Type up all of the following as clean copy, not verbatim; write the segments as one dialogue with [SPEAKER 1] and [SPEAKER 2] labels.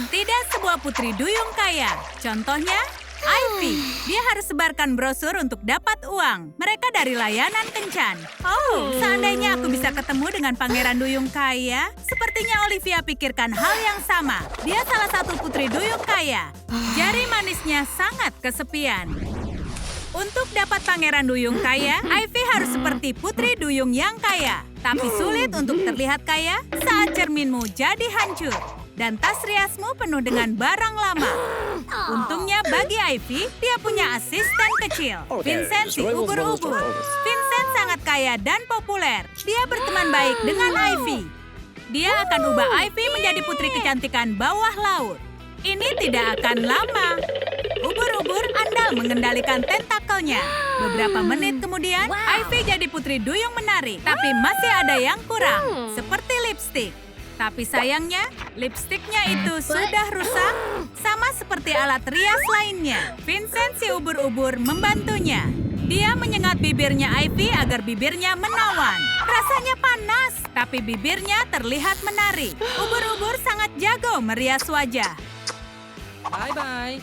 [SPEAKER 1] Tidak sebuah putri duyung kaya. Contohnya, Ivy. Dia harus sebarkan brosur untuk dapat uang. Mereka dari layanan kencan. Oh, seandainya aku bisa ketemu dengan pangeran duyung kaya, sepertinya Olivia pikirkan hal yang sama. Dia salah satu putri duyung kaya. Jari manisnya sangat kesepian. Untuk dapat pangeran duyung kaya, Ivy harus seperti putri duyung yang kaya. Tapi sulit untuk terlihat kaya saat cerminmu jadi hancur. Dan tas riasmu penuh dengan barang lama. Untungnya bagi Ivy, dia punya asisten kecil, Vincent si ubur-ubur. Vincent sangat kaya dan populer. Dia berteman baik dengan Ivy. Dia akan ubah Ivy menjadi putri kecantikan bawah laut. Ini tidak akan lama. Ubur-ubur andal mengendalikan tentakelnya. Beberapa menit kemudian, Ivy jadi putri duyung menarik. Tapi masih ada yang kurang, seperti lipstik. Tapi sayangnya, lipstiknya itu sudah rusak, sama seperti alat rias lainnya. Vincent si ubur-ubur membantunya. Dia menyengat bibirnya Ivy agar bibirnya menawan. Rasanya panas, tapi bibirnya terlihat menarik. Ubur-ubur sangat jago merias wajah.
[SPEAKER 2] Bye-bye.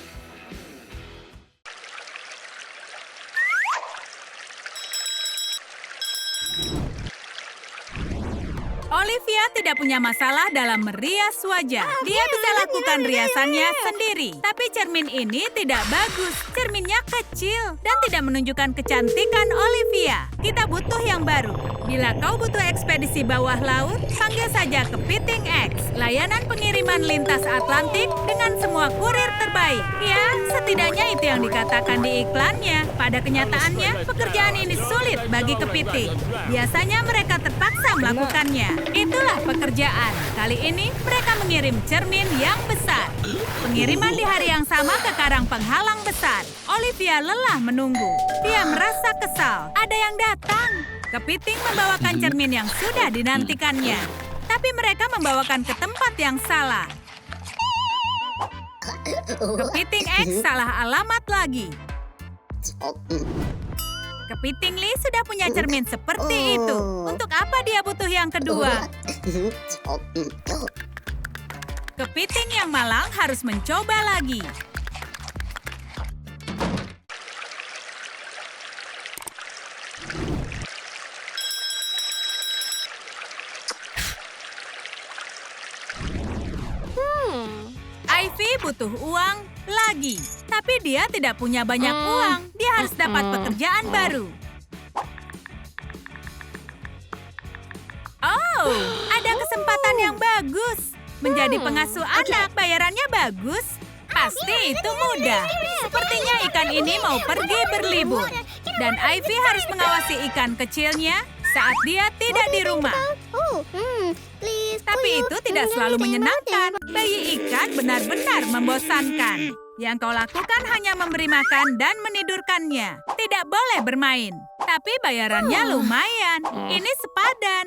[SPEAKER 1] Olivia tidak punya masalah dalam merias wajah. Dia bisa lakukan riasannya sendiri. Tapi cermin ini tidak bagus. Cerminnya kecil dan tidak menunjukkan kecantikan Olivia. Kita butuh yang baru. Bila kau butuh ekspedisi bawah laut, panggil saja Kepiting X, layanan pengiriman lintas Atlantik dengan semua kurir terbaik. Ya, setidaknya itu yang dikatakan di iklannya. Pada kenyataannya, pekerjaan ini sulit bagi kepiting. Biasanya mereka terpaksa melakukannya. Itulah pekerjaan. Kali ini mereka mengirim cermin yang besar. Pengiriman di hari yang sama ke karang penghalang besar. Olivia lelah menunggu. Dia merasa kesal. Ada yang datang. Kepiting membawakan cermin yang sudah dinantikannya. Tapi mereka membawakan ke tempat yang salah. Kepiting X salah alamat lagi. Kepiting Lee sudah punya cermin seperti itu. Untuk apa dia butuh yang kedua? Kepiting yang malang harus mencoba lagi. Ivy butuh uang lagi. Tapi dia tidak punya banyak uang. Dia harus dapat pekerjaan baru. Oh, ada kesempatan yang bagus. Menjadi pengasuh anak, bayarannya bagus. Pasti itu mudah. Sepertinya ikan ini mau pergi berlibur. Dan Ivy harus mengawasi ikan kecilnya saat dia tidak di rumah. Tapi itu tidak selalu menyenangkan. Bayi ikan benar-benar membosankan. Yang kau lakukan hanya memberi makan dan menidurkannya. Tidak boleh bermain. Tapi bayarannya lumayan. Ini sepadan.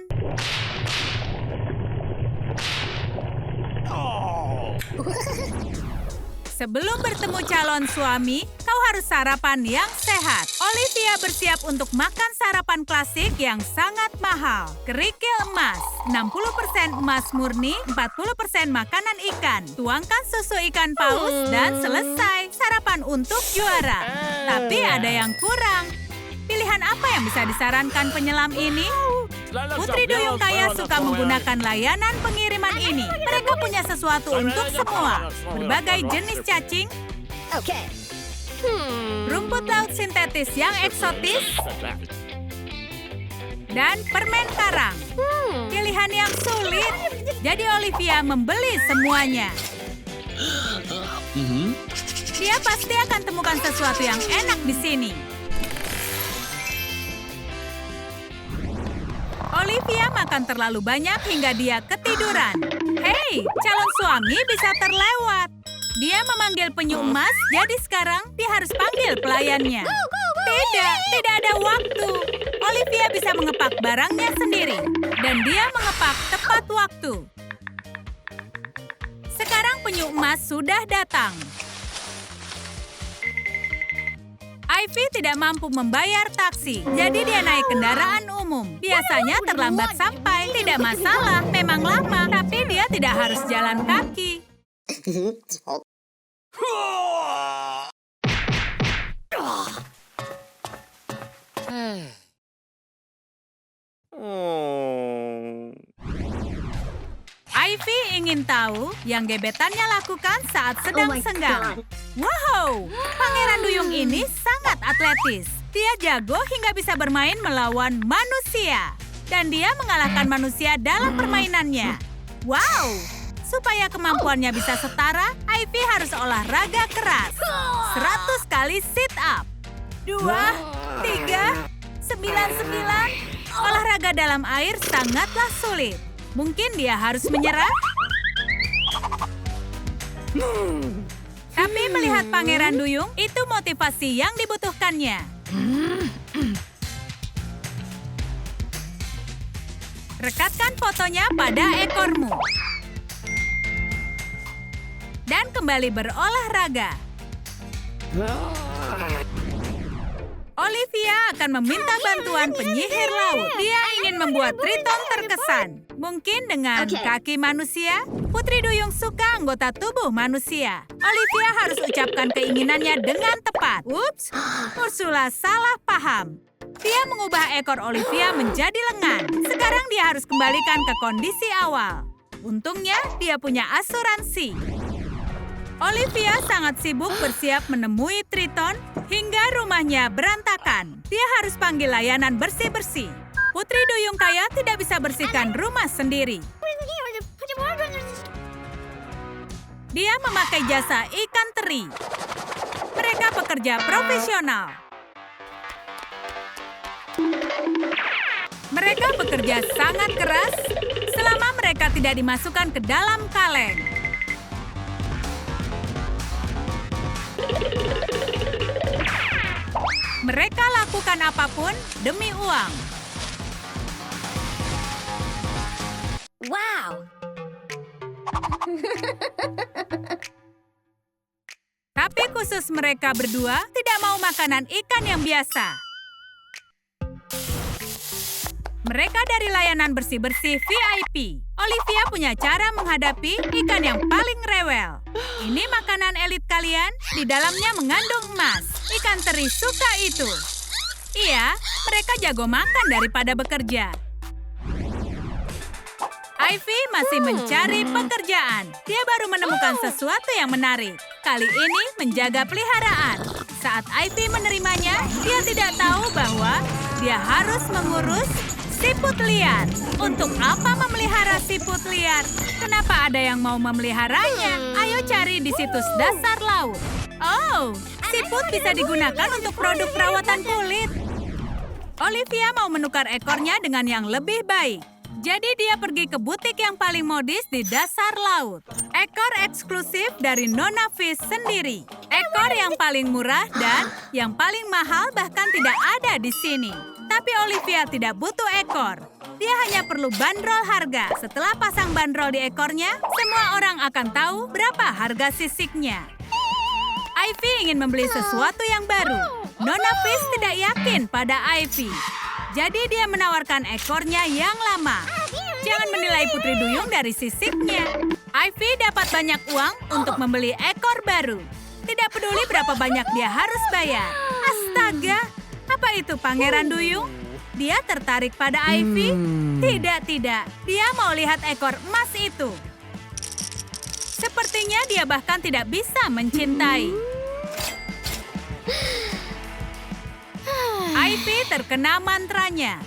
[SPEAKER 1] Sebelum bertemu calon suami, kau harus sarapan yang sehat. Olivia bersiap untuk makan sarapan klasik yang sangat mahal. Kerikil emas, 60% emas murni, 40% makanan ikan. Tuangkan susu ikan paus dan selesai. Sarapan untuk juara. Tapi ada yang kurang. Pilihan apa yang bisa disarankan penyelam ini? Putri duyung kaya suka menggunakan layanan pengiriman ini. Mereka punya sesuatu untuk semua. Berbagai jenis cacing, rumput laut sintetis yang eksotis, dan permen karang. Pilihan yang sulit. Jadi Olivia membeli semuanya. Dia pasti akan temukan sesuatu yang enak di sini. Olivia makan terlalu banyak hingga dia ketiduran. Hei, calon suami bisa terlewat. Dia memanggil penyu emas, jadi sekarang dia harus panggil pelayannya. Tidak ada waktu. Olivia bisa mengepak barangnya sendiri. Dan dia mengepak tepat waktu. Sekarang penyu emas sudah datang. Ivy tidak mampu membayar taksi, jadi dia naik kendaraan umum. Biasanya terlambat sampai, tidak masalah, memang lama, tapi dia tidak harus jalan kaki. Ivy ingin tahu yang gebetannya lakukan saat sedang senggang. Wow, Pangeran Duyung ini sangat atletis. Dia jago hingga bisa bermain melawan manusia. Dan dia mengalahkan manusia dalam permainannya. Wow, supaya kemampuannya bisa setara, Ivy harus olahraga keras. 100 kali sit up. 2, 3, 9. Olahraga dalam air sangatlah sulit. Mungkin dia harus menyerah. Tapi melihat Pangeran Duyung, itu motivasi yang dibutuhkannya. Rekatkan fotonya pada ekormu. Dan kembali berolahraga. Olivia akan meminta bantuan penyihir laut. Dia ingin membuat Triton terkesan. Mungkin dengan kaki manusia. Putri Duyung suka anggota tubuh manusia. Olivia harus ucapkan keinginannya dengan tepat. Ups, Ursula salah paham. Dia mengubah ekor Olivia menjadi lengan. Sekarang dia harus kembalikan ke kondisi awal. Untungnya dia punya asuransi. Olivia sangat sibuk bersiap menemui Triton hingga rumahnya berantakan. Dia harus panggil layanan bersih-bersih. Putri Duyung kaya tidak bisa bersihkan rumah sendiri. Dia memakai jasa ikan teri. Mereka pekerja profesional. Mereka bekerja sangat keras selama mereka tidak dimasukkan ke dalam kaleng. Mereka lakukan apapun demi uang.
[SPEAKER 3] Wow!
[SPEAKER 1] Tapi khusus mereka berdua tidak mau makanan ikan yang biasa. Mereka dari layanan bersih-bersih VIP. Olivia punya cara menghadapi ikan yang paling rewel. Ini makanan elit kalian, di dalamnya mengandung emas. Ikan teri suka itu. Iya, mereka jago makan daripada bekerja. Ivy masih mencari pekerjaan. Dia baru menemukan sesuatu yang menarik. Kali ini menjaga peliharaan. Saat Ivy menerimanya, dia tidak tahu bahwa dia harus mengurus siput liar. Untuk apa memelihara siput liar? Kenapa ada yang mau memeliharanya? Ayo cari di situs dasar laut. Oh, siput bisa digunakan untuk produk perawatan kulit. Olivia mau menukar ekornya dengan yang lebih baik. Jadi dia pergi ke butik yang paling modis di dasar laut. Ekor eksklusif dari Nona Fish sendiri. Ekor yang paling murah dan yang paling mahal bahkan tidak ada di sini. Tapi Olivia tidak butuh ekor. Dia hanya perlu bandrol harga. Setelah pasang bandrol di ekornya, semua orang akan tahu berapa harga sisiknya. Ivy ingin membeli sesuatu yang baru. Nona Fish tidak yakin pada Ivy. Jadi dia menawarkan ekornya yang lama. Jangan menilai Putri Duyung dari sisiknya. Ivy dapat banyak uang untuk membeli ekor baru. Tidak peduli berapa banyak dia harus bayar. Astaga, apa itu Pangeran Duyung? Dia tertarik pada Ivy? Tidak. Dia mau lihat ekor emas itu. Sepertinya dia bahkan tidak bisa mencintai. Ivy terkena mantranya.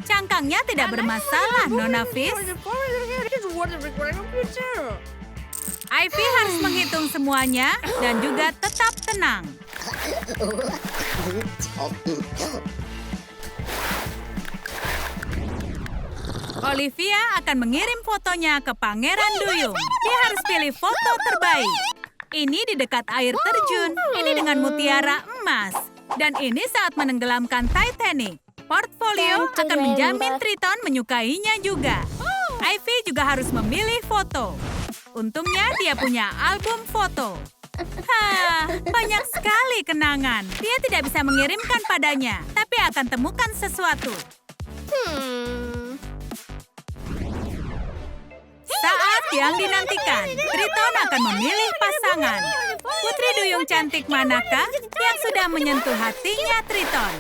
[SPEAKER 1] Cangkangnya tidak bermasalah, Nona Fish. Ivy harus menghitung semuanya dan juga tetap tenang. Olivia akan mengirim fotonya ke Pangeran Duyung. Dia harus pilih foto terbaik. Ini di dekat air terjun. Ini dengan mutiara emas. Dan ini saat menenggelamkan Titanic. Portfolio akan menjamin Triton menyukainya juga. Ivy juga harus memilih foto. Untungnya dia punya album foto. Banyak sekali kenangan. Dia tidak bisa mengirimkan padanya, tapi akan temukan sesuatu. saat yang dinantikan. Triton akan memilih pasangan. Putri duyung cantik manakah yang sudah menyentuh hatinya Triton?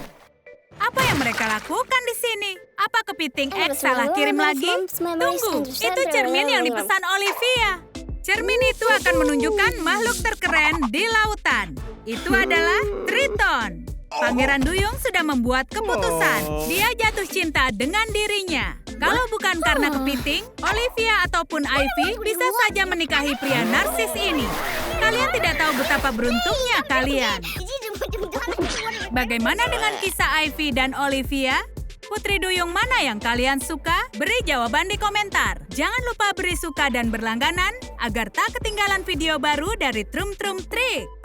[SPEAKER 1] Apa yang mereka lakukan di sini? Apa kepiting X salah kirim lagi? Tunggu, itu cermin yang dipesan Olivia. Cermin itu akan menunjukkan makhluk terkeren di lautan. Itu adalah Triton. Pangeran Duyung sudah membuat keputusan. Dia jatuh cinta dengan dirinya. Kalau bukan karena kepiting, Olivia ataupun Ivy bisa saja menikahi pria narsis ini. Kalian tidak tahu betapa beruntungnya kalian. Bagaimana dengan kisah Ivy dan Olivia? Putri duyung mana yang kalian suka? Beri jawaban di komentar. Jangan lupa beri suka dan berlangganan agar tak ketinggalan video baru dari Trum Trum Trik.